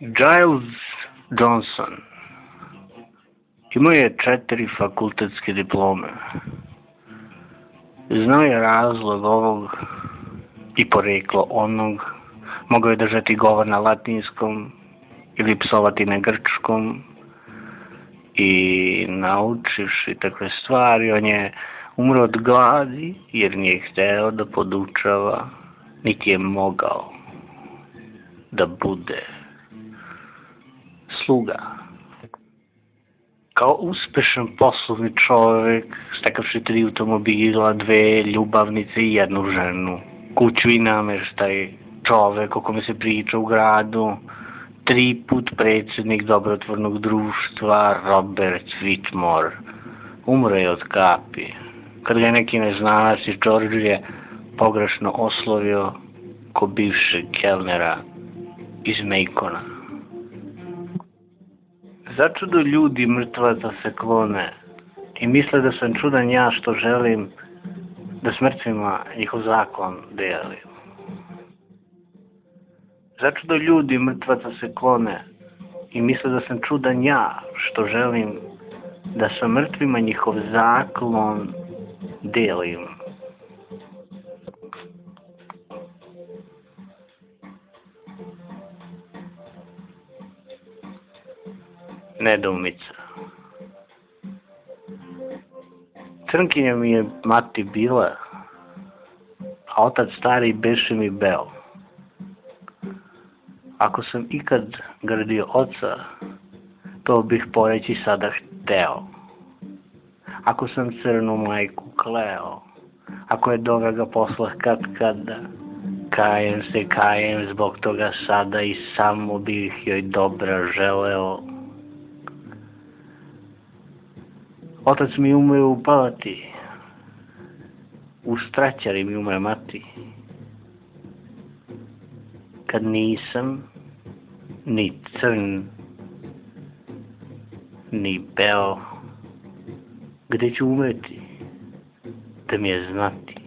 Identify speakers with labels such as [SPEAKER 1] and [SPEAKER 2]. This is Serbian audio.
[SPEAKER 1] Giles Johnson imao je 4 fakultetske diplome. Znao je razlog ovog i poreklo onog. Mogao je držati govor na latinskom ili psovati na grčkom. I naučivši takve stvari, on je umro od gladi jer nije hteo da podučava, niti je mogao da bude sluga. Kao uspešan poslovni čovek, stekavši 3 automobila, 2 ljubavnice i 1 ženu, kuću i nameštaj, čovek o kome se priča u gradu, 3 put predsednik dobrotvornog društva Robert Whitmore, umro je od kapi. Kad ga neki neznanac iz Džordžije pogrešno oslovio ko bivšeg kelnera iz Macona. Začudo ljudi mrtvaca se klone i misle da sam čudan ja što želim da s mrtvima njihov zakon delim. Začudo ljudi mrtvaca se klone i misle da sam čudan ja što želim da sa mrtvima njihov zaklon delim. Nedoumica. Crnkinja mi je mati bila, a otac stari beše mi beo. Ako sam ikad gradio oca, to bih poreći sada hteo. Ako sam crnu majku kleo, ako je dogaga posla kada, kajem zbog toga sada i samo bih joj dobra želeo. Otac mi umre u palati, u straćari mi umre mati. Kad nisam ni crn, ni beo, gde ću umreti, da mi je znati.